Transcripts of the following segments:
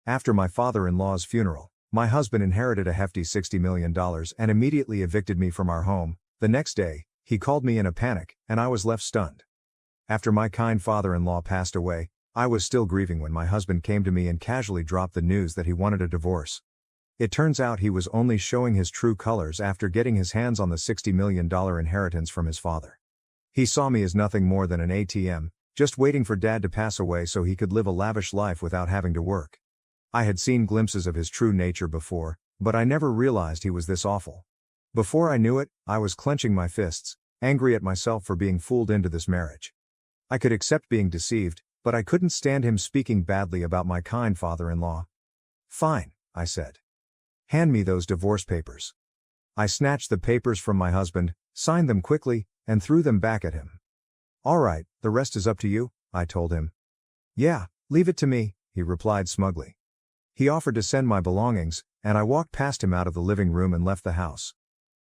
After my father-in-law's funeral, my husband inherited a hefty $60 million and immediately evicted me from our home. The next day, he called me in a panic, and I was left stunned. After my kind father-in-law passed away, I was still grieving when my husband came to me and casually dropped the news that he wanted a divorce. It turns out he was only showing his true colors after getting his hands on the $60 million inheritance from his father. He saw me as nothing more than an ATM, just waiting for Dad to pass away so he could live a lavish life without having to work. I had seen glimpses of his true nature before, but I never realized he was this awful. Before I knew it, I was clenching my fists, angry at myself for being fooled into this marriage. I could accept being deceived, but I couldn't stand him speaking badly about my kind father-in-law. "Fine," I said. "Hand me those divorce papers." I snatched the papers from my husband, signed them quickly, and threw them back at him. "All right, the rest is up to you," I told him. "Yeah, leave it to me," he replied smugly. He offered to send my belongings, and I walked past him out of the living room and left the house.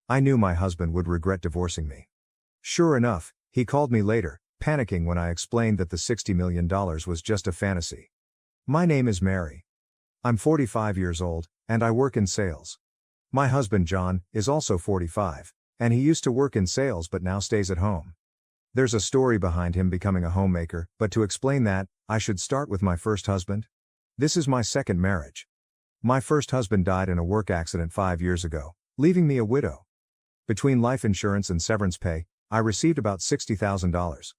I knew my husband would regret divorcing me. Sure enough, he called me later, panicking when I explained that the $60 million was just a fantasy. "My name is Mary. I'm 45 years old, and I work in sales. My husband John is also 45, and he used to work in sales but now stays at home. There's a story behind him becoming a homemaker, but to explain that, I should start with my first husband. This is my second marriage. My first husband died in a work accident 5 years ago, leaving me a widow. Between life insurance and severance pay, I received about $60,000.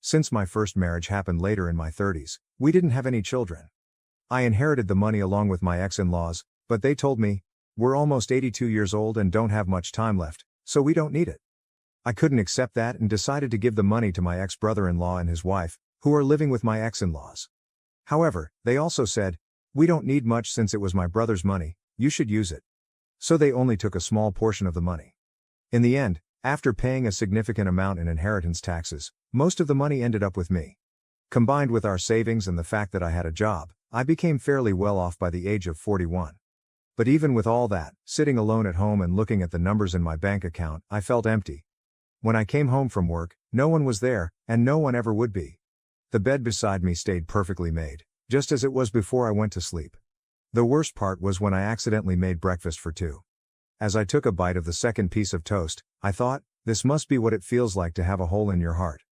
Since my first marriage happened later in my 30s, we didn't have any children. I inherited the money along with my ex-in-laws, but they told me, "We're almost 82 years old and don't have much time left, so we don't need it." I couldn't accept that and decided to give the money to my ex-brother-in-law and his wife, who are living with my ex-in-laws. However, they also said, "We don't need much since it was my brother's money, you should use it." So they only took a small portion of the money. In the end, after paying a significant amount in inheritance taxes, most of the money ended up with me. Combined with our savings and the fact that I had a job, I became fairly well off by the age of 41. But even with all that, sitting alone at home and looking at the numbers in my bank account, I felt empty. When I came home from work, no one was there, and no one ever would be. The bed beside me stayed perfectly made, just as it was before I went to sleep. The worst part was when I accidentally made breakfast for two. As I took a bite of the second piece of toast, I thought, this must be what it feels like to have a hole in your heart.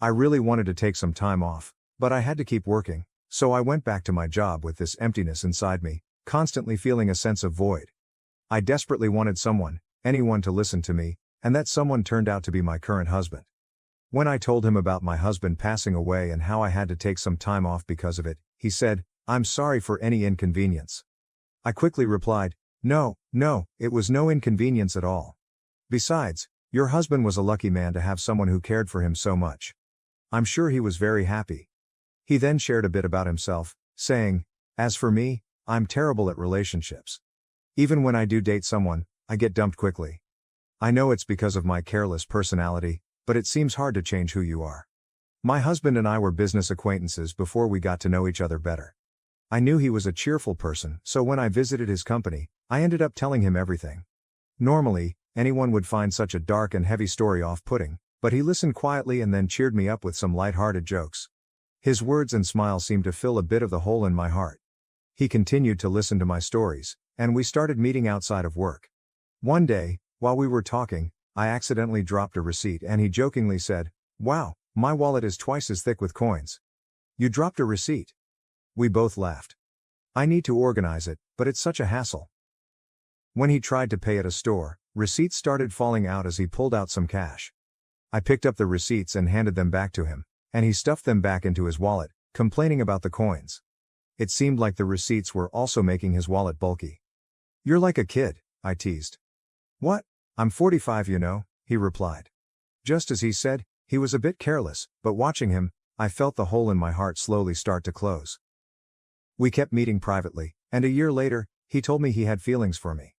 I really wanted to take some time off, but I had to keep working, so I went back to my job with this emptiness inside me, constantly feeling a sense of void. I desperately wanted someone, anyone to listen to me, and that someone turned out to be my current husband. When I told him about my husband passing away and how I had to take some time off because of it, he said, "I'm sorry for any inconvenience." I quickly replied, No, it was no inconvenience at all. Besides, your husband was a lucky man to have someone who cared for him so much. I'm sure he was very happy." He then shared a bit about himself, saying, "As for me, I'm terrible at relationships. Even when I do date someone, I get dumped quickly. I know it's because of my careless personality, but it seems hard to change who you are." My husband and I were business acquaintances before we got to know each other better. I knew he was a cheerful person, so when I visited his company, I ended up telling him everything. Normally, anyone would find such a dark and heavy story off-putting, but he listened quietly and then cheered me up with some light-hearted jokes. His words and smile seemed to fill a bit of the hole in my heart. He continued to listen to my stories, and we started meeting outside of work. One day, while we were talking, I accidentally dropped a receipt and he jokingly said, "Wow, my wallet is twice as thick with coins. You dropped a receipt." We both laughed. I need to organize it, but it's such a hassle. When he tried to pay at a store, receipts started falling out as he pulled out some cash. I picked up the receipts and handed them back to him, and he stuffed them back into his wallet, complaining about the coins. It seemed like the receipts were also making his wallet bulky. "You're like a kid," I teased. "What? I'm 45, you know," he replied. Just as he said, he was a bit careless, but watching him, I felt the hole in my heart slowly start to close. We kept meeting privately, and a year later, he told me he had feelings for me.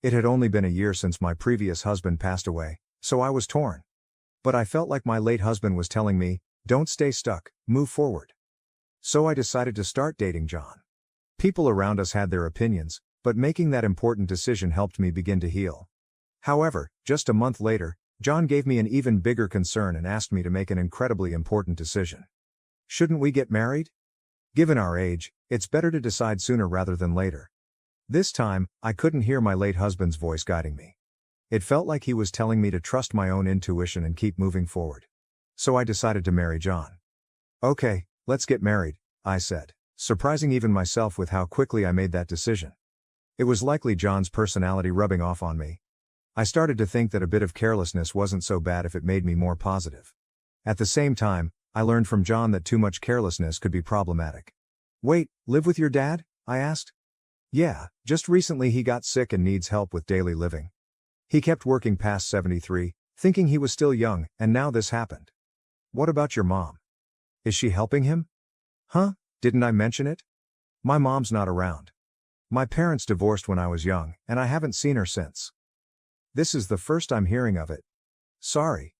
It had only been a year since my previous husband passed away, so I was torn. But I felt like my late husband was telling me, don't stay stuck, move forward. So I decided to start dating John. People around us had their opinions, but making that important decision helped me begin to heal. However, just a month later, John gave me an even bigger concern and asked me to make an incredibly important decision. Shouldn't we get married? Given our age, it's better to decide sooner rather than later. This time, I couldn't hear my late husband's voice guiding me. It felt like he was telling me to trust my own intuition and keep moving forward. So I decided to marry John. Okay, let's get married, I said, surprising even myself with how quickly I made that decision. It was likely John's personality rubbing off on me. I started to think that a bit of carelessness wasn't so bad if it made me more positive. At the same time, I learned from John that too much carelessness could be problematic. Wait, live with your dad? I asked. Yeah, just recently he got sick and needs help with daily living. He kept working past 73, thinking he was still young, and now this happened. What about your mom? Is she helping him? Huh? Didn't I mention it? My mom's not around. My parents divorced when I was young, and I haven't seen her since. This is the first I'm hearing of it. Sorry.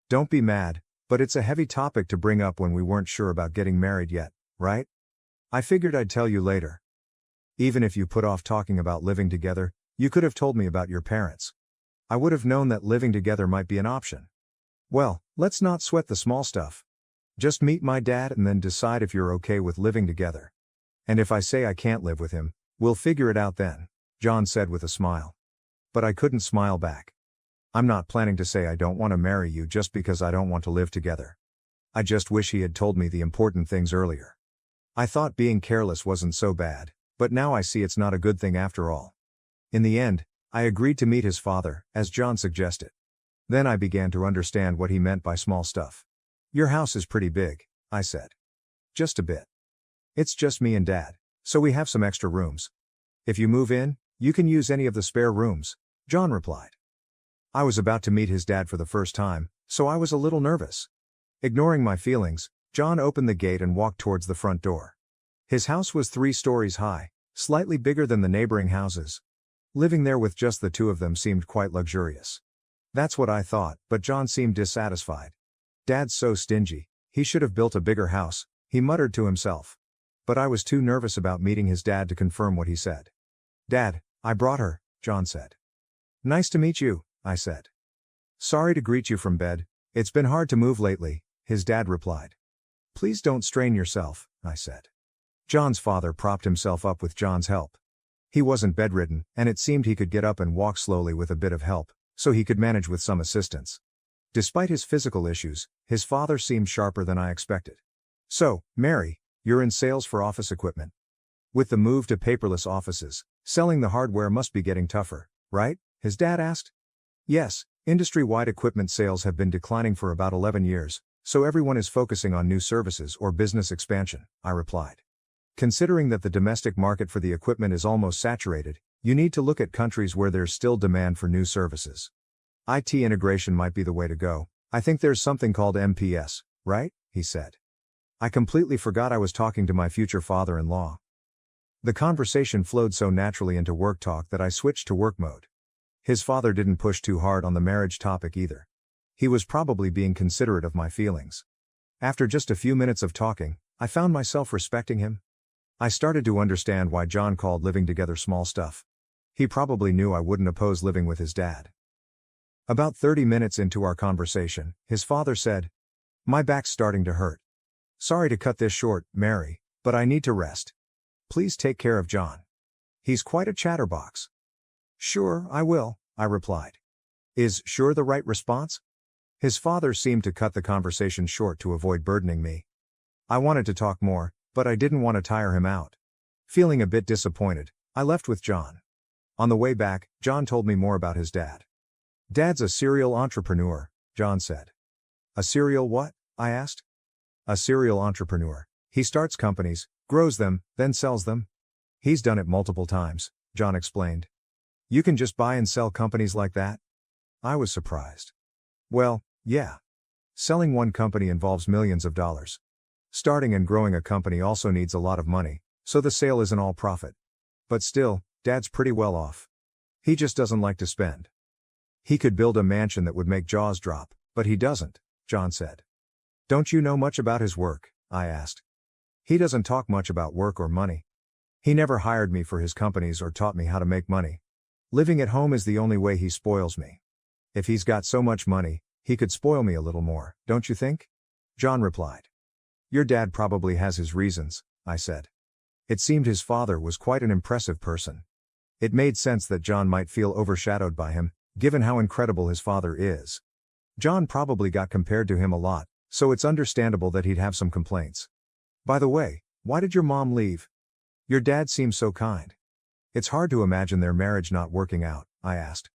Don't be mad, but it's a heavy topic to bring up when we weren't sure about getting married yet, right? I figured I'd tell you later. Even if you put off talking about living together, you could have told me about your parents. I would have known that living together might be an option. Well, let's not sweat the small stuff. Just meet my dad and then decide if you're okay with living together. And if I say I can't live with him, we'll figure it out then, John said with a smile. But I couldn't smile back. I'm not planning to say I don't want to marry you just because I don't want to live together. I just wish he had told me the important things earlier. I thought being careless wasn't so bad, but now I see it's not a good thing after all. In the end, I agreed to meet his father, as John suggested. Then I began to understand what he meant by small stuff. Your house is pretty big, I said. Just a bit. It's just me and Dad, so we have some extra rooms. If you move in, you can use any of the spare rooms, John replied. I was about to meet his dad for the first time, so I was a little nervous. Ignoring my feelings, John opened the gate and walked towards the front door. His house was 3 stories high, slightly bigger than the neighboring houses. Living there with just the two of them seemed quite luxurious. That's what I thought, but John seemed dissatisfied. Dad's so stingy, he should have built a bigger house, he muttered to himself. But I was too nervous about meeting his dad to confirm what he said. Dad, I brought her, John said. Nice to meet you, I said. Sorry to greet you from bed, it's been hard to move lately, his dad replied. Please don't strain yourself, I said. John's father propped himself up with John's help. He wasn't bedridden, and it seemed he could get up and walk slowly with a bit of help, so he could manage with some assistance. Despite his physical issues, his father seemed sharper than I expected. So, Mary, you're in sales for office equipment. With the move to paperless offices, selling the hardware must be getting tougher, right? His dad asked. Yes, industry-wide equipment sales have been declining for about 11 years, so everyone is focusing on new services or business expansion, I replied. Considering that the domestic market for the equipment is almost saturated, you need to look at countries where there's still demand for new services. IT integration might be the way to go. I think there's something called MPS, right? He said. I completely forgot I was talking to my future father-in-law. The conversation flowed so naturally into work talk that I switched to work mode. His father didn't push too hard on the marriage topic either. He was probably being considerate of my feelings. After just a few minutes of talking, I found myself respecting him. I started to understand why John called living together small stuff. He probably knew I wouldn't oppose living with his dad. About 30 minutes into our conversation, his father said, My back's starting to hurt. Sorry to cut this short, Mary, but I need to rest. Please take care of John. He's quite a chatterbox. Sure, I will, I replied. Is sure the right response? His father seemed to cut the conversation short to avoid burdening me. I wanted to talk more, but I didn't want to tire him out. Feeling a bit disappointed, I left with John. On the way back, John told me more about his dad. Dad's a serial entrepreneur, John said. A serial what? I asked. A serial entrepreneur. He starts companies, grows them, then sells them. He's done it multiple times, John explained. You can just buy and sell companies like that? I was surprised. Well, yeah. Selling one company involves millions of dollars. Starting and growing a company also needs a lot of money, so the sale isn't all profit. But still, Dad's pretty well off. He just doesn't like to spend. He could build a mansion that would make jaws drop, but he doesn't, John said. Don't you know much about his work? I asked. He doesn't talk much about work or money. He never hired me for his companies or taught me how to make money. Living at home is the only way he spoils me. If he's got so much money, he could spoil me a little more, don't you think? John replied. Your dad probably has his reasons, I said. It seemed his father was quite an impressive person. It made sense that John might feel overshadowed by him, given how incredible his father is. John probably got compared to him a lot, so it's understandable that he'd have some complaints. By the way, why did your mom leave? Your dad seems so kind. It's hard to imagine their marriage not working out, I asked.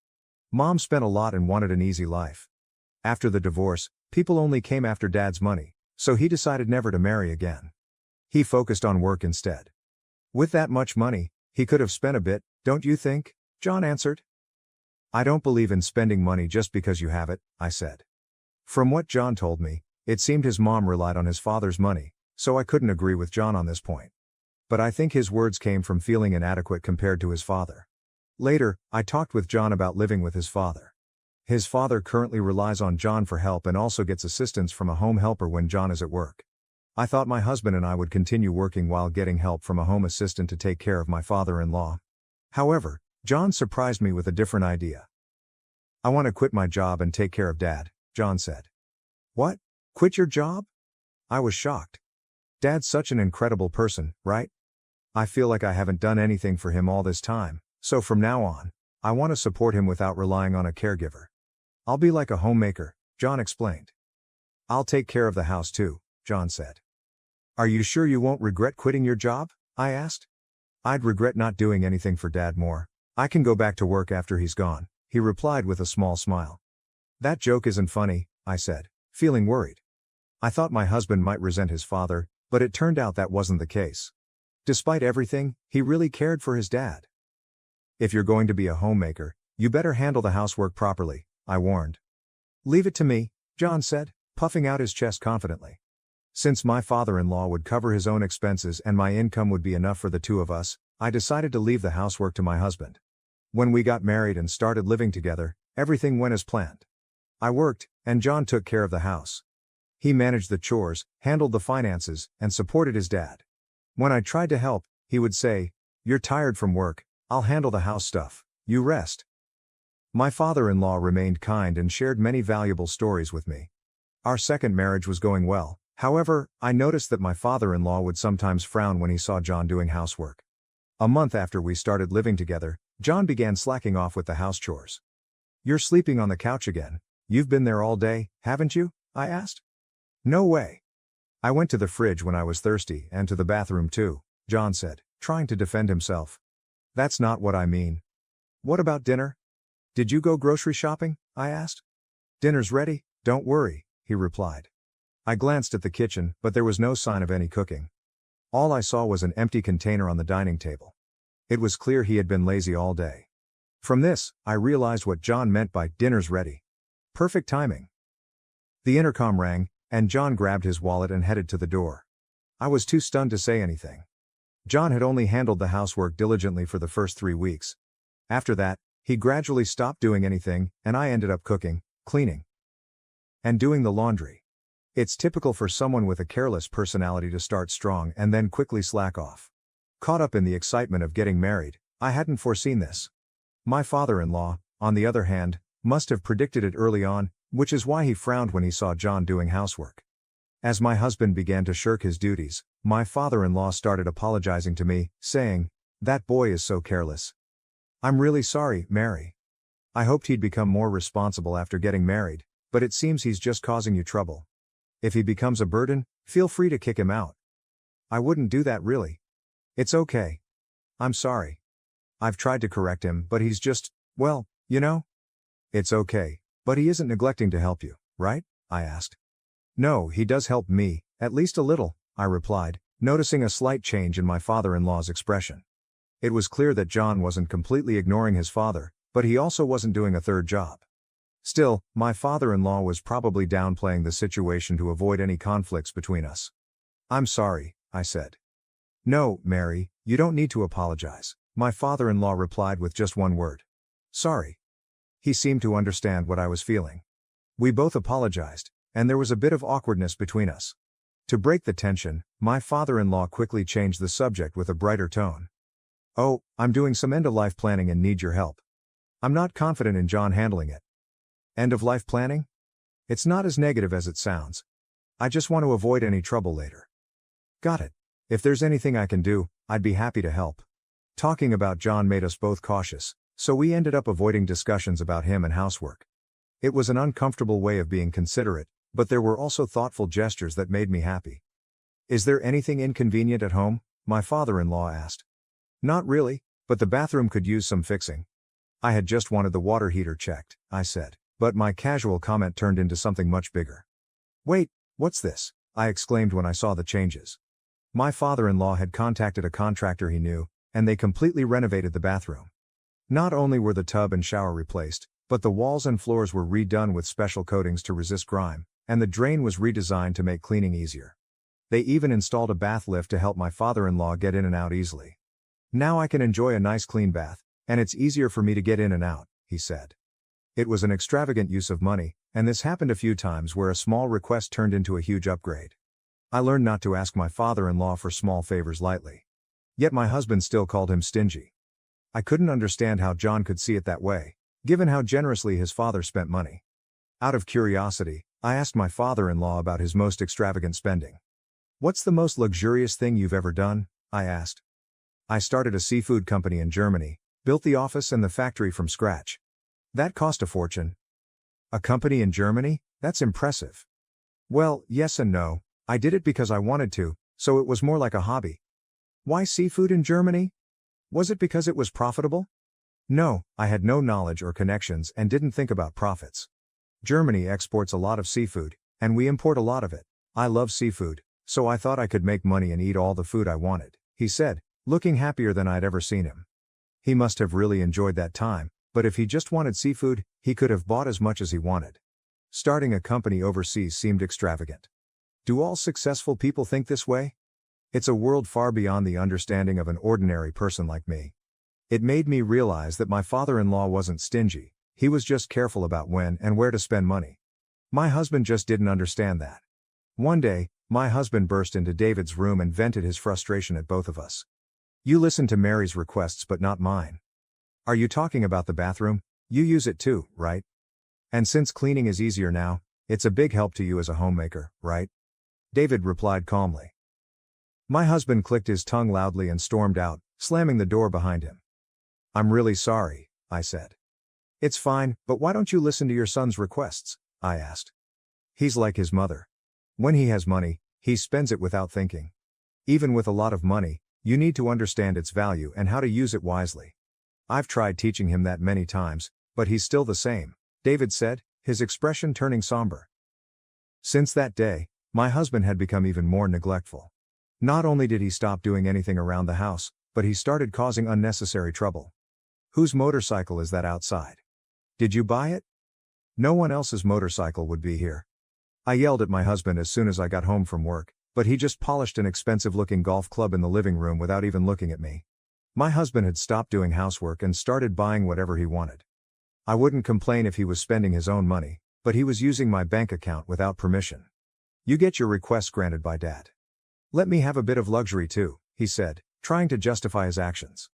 Mom spent a lot and wanted an easy life. After the divorce, people only came after Dad's money, so he decided never to marry again. He focused on work instead. With that much money, he could have spent a bit, don't you think? John answered. I don't believe in spending money just because you have it, I said. From what John told me, it seemed his mom relied on his father's money, so I couldn't agree with John on this point. But I think his words came from feeling inadequate compared to his father. Later, I talked with John about living with his father. His father currently relies on John for help and also gets assistance from a home helper when John is at work. I thought my husband and I would continue working while getting help from a home assistant to take care of my father-in-law. However, John surprised me with a different idea. I want to quit my job and take care of Dad, John said. What? Quit your job? I was shocked. Dad's such an incredible person, right? I feel like I haven't done anything for him all this time, so from now on, I want to support him without relying on a caregiver. I'll be like a homemaker, John explained. I'll take care of the house too, John said. Are you sure you won't regret quitting your job? I asked. I'd regret not doing anything for Dad more. I can go back to work after he's gone, he replied with a small smile. That joke isn't funny, I said, feeling worried. I thought my husband might resent his father, but it turned out that wasn't the case. Despite everything, he really cared for his dad. If you're going to be a homemaker, you better handle the housework properly, I warned. Leave it to me, John said, puffing out his chest confidently. Since my father-in-law would cover his own expenses and my income would be enough for the two of us, I decided to leave the housework to my husband. When we got married and started living together, everything went as planned. I worked, and John took care of the house. He managed the chores, handled the finances, and supported his dad. When I tried to help, he would say, "You're tired from work, I'll handle the house stuff, you rest." My father-in-law remained kind and shared many valuable stories with me. Our second marriage was going well, however, I noticed that my father-in-law would sometimes frown when he saw John doing housework. A month after we started living together, John began slacking off with the house chores. "You're sleeping on the couch again, you've been there all day, haven't you?" I asked. "No way. I went to the fridge when I was thirsty and to the bathroom too," John said, trying to defend himself. "That's not what I mean. What about dinner? Did you go grocery shopping?" I asked. "Dinner's ready, don't worry," he replied. I glanced at the kitchen, but there was no sign of any cooking. All I saw was an empty container on the dining table. It was clear he had been lazy all day. From this, I realized what John meant by "dinner's ready." Perfect timing. The intercom rang, and John grabbed his wallet and headed to the door. I was too stunned to say anything. John had only handled the housework diligently for the first 3 weeks. After that, he gradually stopped doing anything, and I ended up cooking, cleaning, and doing the laundry. It's typical for someone with a careless personality to start strong and then quickly slack off. Caught up in the excitement of getting married, I hadn't foreseen this. My father-in-law, on the other hand, must have predicted it early on, which is why he frowned when he saw John doing housework. As my husband began to shirk his duties, my father-in-law started apologizing to me, saying, "That boy is so careless. I'm really sorry, Mary. I hoped he'd become more responsible after getting married, but it seems he's just causing you trouble. If he becomes a burden, feel free to kick him out." "I wouldn't do that really. It's okay. I'm sorry. I've tried to correct him but he's just, well, you know." "It's okay, but he isn't neglecting to help you, right?" I asked. "No, he does help me, at least a little," I replied, noticing a slight change in my father-in-law's expression. It was clear that John wasn't completely ignoring his father, but he also wasn't doing a third job. Still, my father-in-law was probably downplaying the situation to avoid any conflicts between us. "I'm sorry," I said. "No, Mary, you don't need to apologize," my father-in-law replied with just one word. "Sorry." He seemed to understand what I was feeling. We both apologized, and there was a bit of awkwardness between us. To break the tension, my father-in-law quickly changed the subject with a brighter tone. "Oh, I'm doing some end-of-life planning and need your help. I'm not confident in John handling it." "End-of-life planning? It's not as negative as it sounds. I just want to avoid any trouble later." "Got it. If there's anything I can do, I'd be happy to help. Talking about John made us both cautious, so we ended up avoiding discussions about him and housework. It was an uncomfortable way of being considerate, but there were also thoughtful gestures that made me happy. Is there anything inconvenient at home? My father-in-law asked. Not really, but the bathroom could use some fixing. I had just wanted the water heater checked, I said, but my casual comment turned into something much bigger. Wait, what's this? I exclaimed when I saw the changes. My father-in-law had contacted a contractor he knew, and they completely renovated the bathroom. Not only were the tub and shower replaced, but the walls and floors were redone with special coatings to resist grime, and the drain was redesigned to make cleaning easier. They even installed a bath lift to help my father-in-law get in and out easily. Now I can enjoy a nice clean bath, and it's easier for me to get in and out, he said. It was an extravagant use of money, and this happened a few times where a small request turned into a huge upgrade. I learned not to ask my father-in-law for small favors lightly. Yet my husband still called him stingy. I couldn't understand how John could see it that way, given how generously his father spent money. Out of curiosity, I asked my father-in-law about his most extravagant spending. What's the most luxurious thing you've ever done? I asked. I started a seafood company in Germany, built the office and the factory from scratch. That cost a fortune. A company in Germany? That's impressive. Well, yes and no. I did it because I wanted to, so it was more like a hobby. Why seafood in Germany? Was it because it was profitable? No, I had no knowledge or connections and didn't think about profits. Germany exports a lot of seafood, and we import a lot of it. I love seafood, so I thought I could make money and eat all the food I wanted, he said, looking happier than I'd ever seen him. He must have really enjoyed that time, but if he just wanted seafood, he could have bought as much as he wanted. Starting a company overseas seemed extravagant. Do all successful people think this way? It's a world far beyond the understanding of an ordinary person like me. It made me realize that my father-in-law wasn't stingy, he was just careful about when and where to spend money. My husband just didn't understand that. One day, my husband burst into David's room and vented his frustration at both of us. You listen to Mary's requests but not mine. Are you talking about the bathroom? You use it too, right? And since cleaning is easier now, it's a big help to you as a homemaker, right? David replied calmly. My husband clicked his tongue loudly and stormed out, slamming the door behind him. I'm really sorry, I said. It's fine, but why don't you listen to your son's requests? I asked. He's like his mother. When he has money, he spends it without thinking. Even with a lot of money, you need to understand its value and how to use it wisely. I've tried teaching him that many times, but he's still the same, David said, his expression turning somber. Since that day, my husband had become even more neglectful. Not only did he stop doing anything around the house, but he started causing unnecessary trouble. Whose motorcycle is that outside? Did you buy it? No one else's motorcycle would be here. I yelled at my husband as soon as I got home from work, but he just polished an expensive-looking golf club in the living room without even looking at me. My husband had stopped doing housework and started buying whatever he wanted. I wouldn't complain if he was spending his own money, but he was using my bank account without permission. You get your requests granted by Dad. Let me have a bit of luxury too, he said, trying to justify his actions.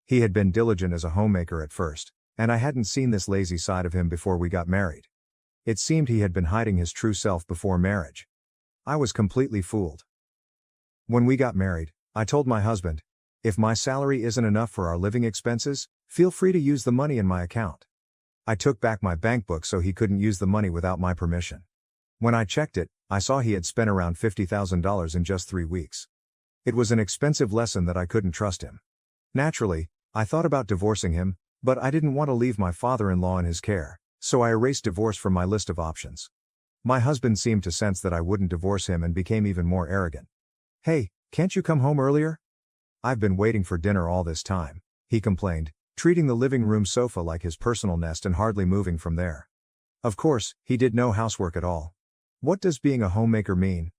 He had been diligent as a homemaker at first, and I hadn't seen this lazy side of him before we got married. It seemed he had been hiding his true self before marriage. I was completely fooled. When we got married, I told my husband, if my salary isn't enough for our living expenses, feel free to use the money in my account. I took back my bank book so he couldn't use the money without my permission. When I checked it, I saw he had spent around $50,000 in just 3 weeks. It was an expensive lesson that I couldn't trust him. Naturally, I thought about divorcing him, but I didn't want to leave my father-in-law in his care, so I erased divorce from my list of options. My husband seemed to sense that I wouldn't divorce him and became even more arrogant. Hey, can't you come home earlier? I've been waiting for dinner all this time, he complained, treating the living room sofa like his personal nest and hardly moving from there. Of course, he did no housework at all. What does being a homemaker mean?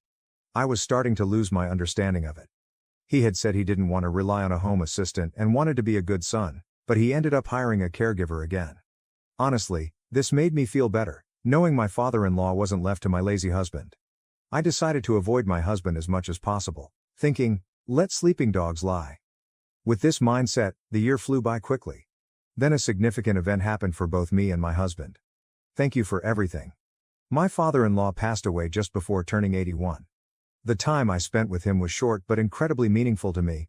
I was starting to lose my understanding of it. He had said he didn't want to rely on a home assistant and wanted to be a good son, but he ended up hiring a caregiver again. Honestly, this made me feel better, knowing my father-in-law wasn't left to my lazy husband. I decided to avoid my husband as much as possible, thinking, let sleeping dogs lie. With this mindset, the year flew by quickly. Then a significant event happened for both me and my husband. Thank you for everything. My father-in-law passed away just before turning 81. The time I spent with him was short but incredibly meaningful to me.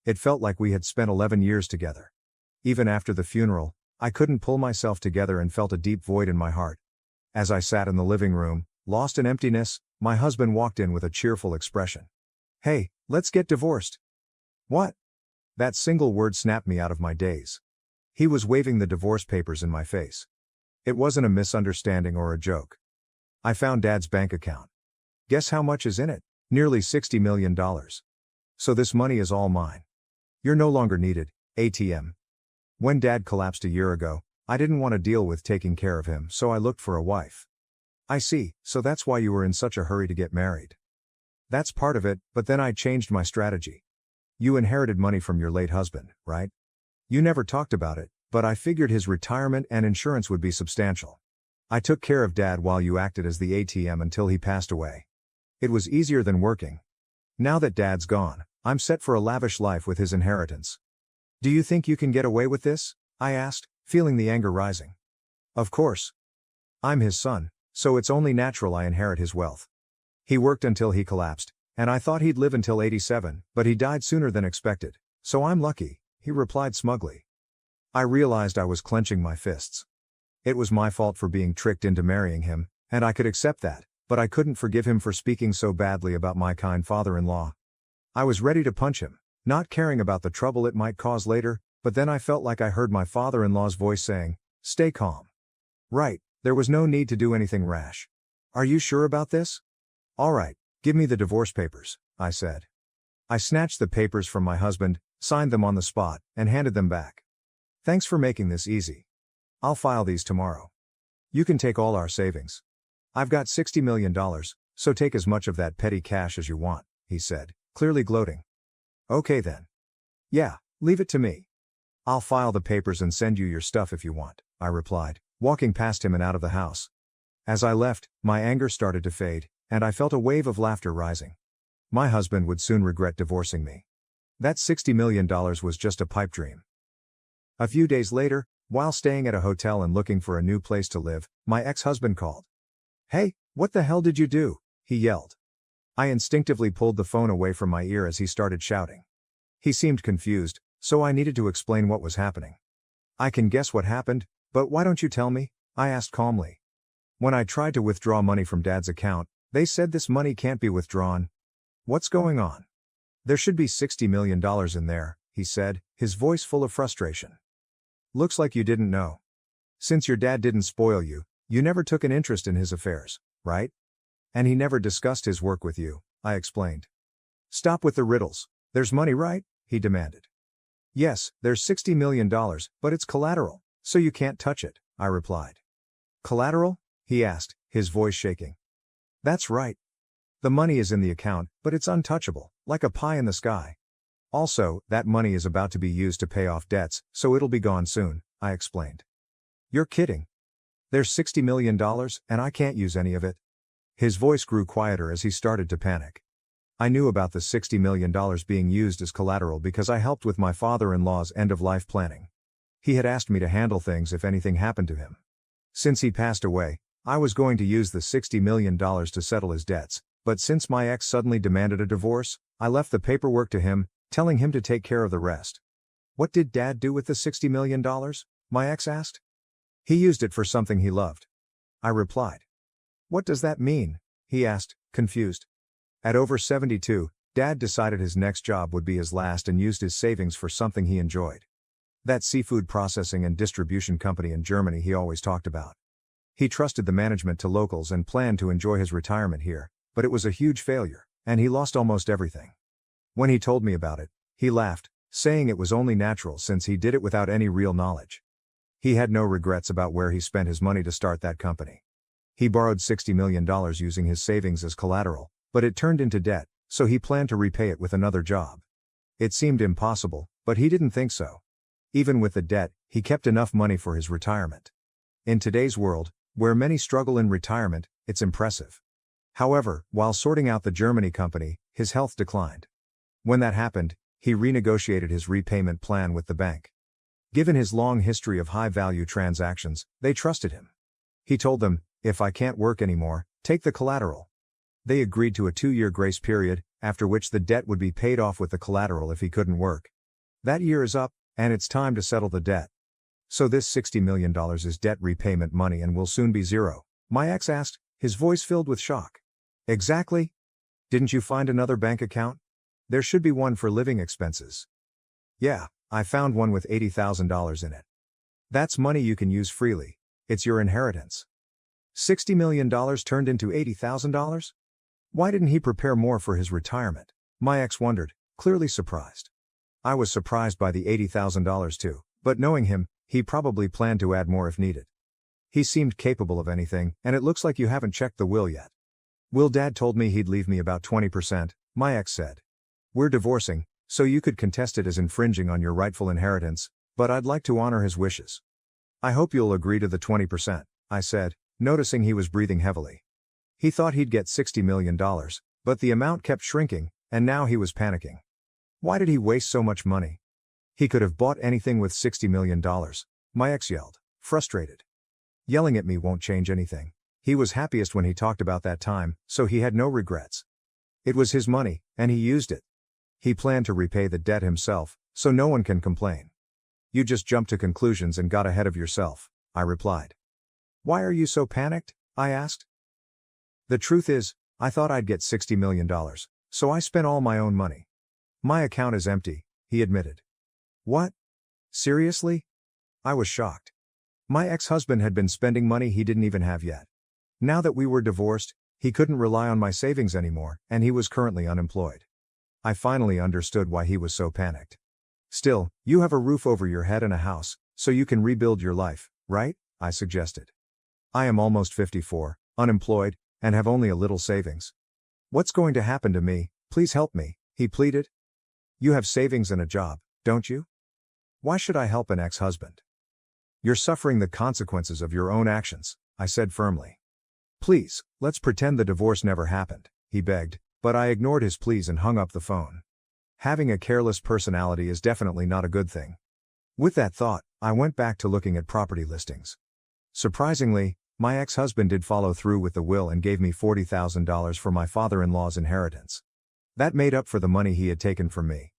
It felt like we had spent 11 years together. Even after the funeral, I couldn't pull myself together and felt a deep void in my heart. As I sat in the living room, lost in emptiness, my husband walked in with a cheerful expression. "Hey, let's get divorced." "What?" That single word snapped me out of my daze. He was waving the divorce papers in my face. It wasn't a misunderstanding or a joke. I found Dad's bank account. Guess how much is in it? Nearly $60 million. So this money is all mine. You're no longer needed, ATM. When Dad collapsed a year ago, I didn't want to deal with taking care of him, so I looked for a wife. "I see, so that's why you were in such a hurry to get married." "That's part of it, but then I changed my strategy." "You inherited money from your late husband, right?" "You never talked about it, but I figured his retirement and insurance would be substantial. I took care of Dad while you acted as the ATM until he passed away. It was easier than working. Now that Dad's gone, I'm set for a lavish life with his inheritance." "Do you think you can get away with this?" I asked, feeling the anger rising. "Of course. I'm his son, so it's only natural I inherit his wealth. He worked until he collapsed, and I thought he'd live until 87, but he died sooner than expected, so I'm lucky," he replied smugly. I realized I was clenching my fists. It was my fault for being tricked into marrying him, and I could accept that, but I couldn't forgive him for speaking so badly about my kind father-in-law. I was ready to punch him, not caring about the trouble it might cause later, but then I felt like I heard my father-in-law's voice saying, "Stay calm." Right, there was no need to do anything rash. "Are you sure about this?" "All right, give me the divorce papers," I said. I snatched the papers from my husband, signed them on the spot, and handed them back. "Thanks for making this easy. I'll file these tomorrow. You can take all our savings. I've got $60 million, so take as much of that petty cash as you want," he said, clearly gloating. "Okay then. Yeah, leave it to me. I'll file the papers and send you your stuff if you want," I replied, walking past him and out of the house. As I left, my anger started to fade, and I felt a wave of laughter rising. My husband would soon regret divorcing me. That $60 million was just a pipe dream. A few days later, while staying at a hotel and looking for a new place to live, my ex-husband called. "Hey, what the hell did you do?" he yelled. I instinctively pulled the phone away from my ear as he started shouting. He seemed confused, so I needed to explain what was happening. "I can guess what happened, but why don't you tell me?" I asked calmly. "When I tried to withdraw money from Dad's account, they said this money can't be withdrawn." "What's going on?" "There should be $60 million in there," he said, his voice full of frustration. "Looks like you didn't know. Since your dad didn't spoil you, you never took an interest in his affairs, right? And he never discussed his work with you," I explained. "Stop with the riddles. There's money, right?" he demanded. "Yes, there's $60 million, but it's collateral, so you can't touch it," I replied. "Collateral?" he asked, his voice shaking. "That's right. The money is in the account, but it's untouchable, like a pie in the sky. Also, that money is about to be used to pay off debts, so it'll be gone soon," I explained. "You're kidding. There's $60 million, and I can't use any of it." His voice grew quieter as he started to panic. I knew about the $60 million being used as collateral because I helped with my father-in-law's end-of-life planning. He had asked me to handle things if anything happened to him. Since he passed away, I was going to use the $60 million to settle his debts, but since my ex suddenly demanded a divorce, I left the paperwork to him, telling him to take care of the rest. "What did Dad do with the $60 million? My ex asked. "He used it for something he loved," I replied. "What does that mean?" he asked, confused. At over 72, Dad decided his next job would be his last and used his savings for something he enjoyed. That seafood processing and distribution company in Germany he always talked about. He trusted the management to locals and planned to enjoy his retirement here, but it was a huge failure, and he lost almost everything. When he told me about it, he laughed, saying it was only natural since he did it without any real knowledge. He had no regrets about where he spent his money to start that company. He borrowed $60 million using his savings as collateral, but it turned into debt, so he planned to repay it with another job. It seemed impossible, but he didn't think so. Even with the debt, he kept enough money for his retirement. In today's world, where many struggle in retirement, it's impressive. However, while sorting out the Germany company, his health declined. When that happened, he renegotiated his repayment plan with the bank. Given his long history of high-value transactions, they trusted him. He told them, "If I can't work anymore, take the collateral." They agreed to a 2-year grace period, after which the debt would be paid off with the collateral if he couldn't work. That year is up, and it's time to settle the debt. So this $60 million is debt repayment money and will soon be zero, my ex asked, his voice filled with shock. Exactly? Didn't you find another bank account? There should be one for living expenses. Yeah, I found one with $80,000 in it. That's money you can use freely. It's your inheritance. $60 million turned into $80,000? Why didn't he prepare more for his retirement? My ex wondered, clearly surprised. I was surprised by the $80,000 too, but knowing him, he probably planned to add more if needed. He seemed capable of anything, and it looks like you haven't checked the will yet. Will Dad told me he'd leave me about 20%, my ex said. We're divorcing, so you could contest it as infringing on your rightful inheritance, but I'd like to honor his wishes. I hope you'll agree to the 20%, I said, noticing he was breathing heavily. He thought he'd get $60 million, but the amount kept shrinking, and now he was panicking. Why did he waste so much money? He could have bought anything with $60 million, my ex yelled, frustrated. Yelling at me won't change anything. He was happiest when he talked about that time, so he had no regrets. It was his money, and he used it. He planned to repay the debt himself, so no one can complain. You just jumped to conclusions and got ahead of yourself, I replied. Why are you so panicked? I asked. The truth is, I thought I'd get $60 million, so I spent all my own money. My account is empty, he admitted. What? Seriously? I was shocked. My ex-husband had been spending money he didn't even have yet. Now that we were divorced, he couldn't rely on my savings anymore, and he was currently unemployed. I finally understood why he was so panicked. Still, you have a roof over your head and a house, so you can rebuild your life, right? I suggested. I am almost 54, unemployed, and have only a little savings. What's going to happen to me? Please help me, he pleaded. You have savings and a job, don't you? Why should I help an ex-husband? You're suffering the consequences of your own actions, I said firmly. Please, let's pretend the divorce never happened, he begged, but I ignored his pleas and hung up the phone. Having a careless personality is definitely not a good thing. With that thought, I went back to looking at property listings. Surprisingly, my ex-husband did follow through with the will and gave me $40,000 for my father-in-law's inheritance. That made up for the money he had taken from me.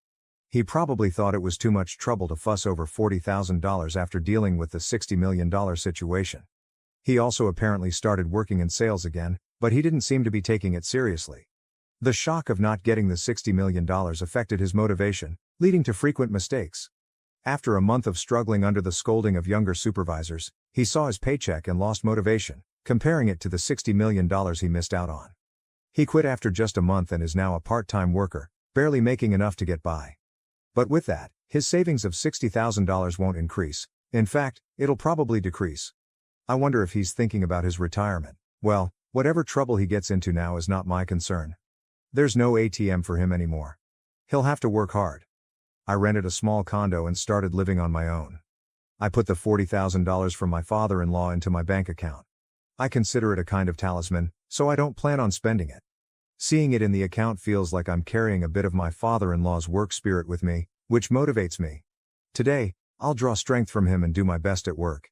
He probably thought it was too much trouble to fuss over $40,000 after dealing with the $60 million situation. He also apparently started working in sales again, but he didn't seem to be taking it seriously. The shock of not getting the $60 million affected his motivation, leading to frequent mistakes. After a month of struggling under the scolding of younger supervisors, he saw his paycheck and lost motivation, comparing it to the $60 million he missed out on. He quit after just a month and is now a part-time worker, barely making enough to get by. But with that, his savings of $60,000 won't increase. In fact, it'll probably decrease. I wonder if he's thinking about his retirement. Well, whatever trouble he gets into now is not my concern. There's no ATM for him anymore. He'll have to work hard. I rented a small condo and started living on my own. I put the $40,000 from my father-in-law into my bank account. I consider it a kind of talisman, so I don't plan on spending it. Seeing it in the account feels like I'm carrying a bit of my father-in-law's work spirit with me, which motivates me. Today, I'll draw strength from him and do my best at work.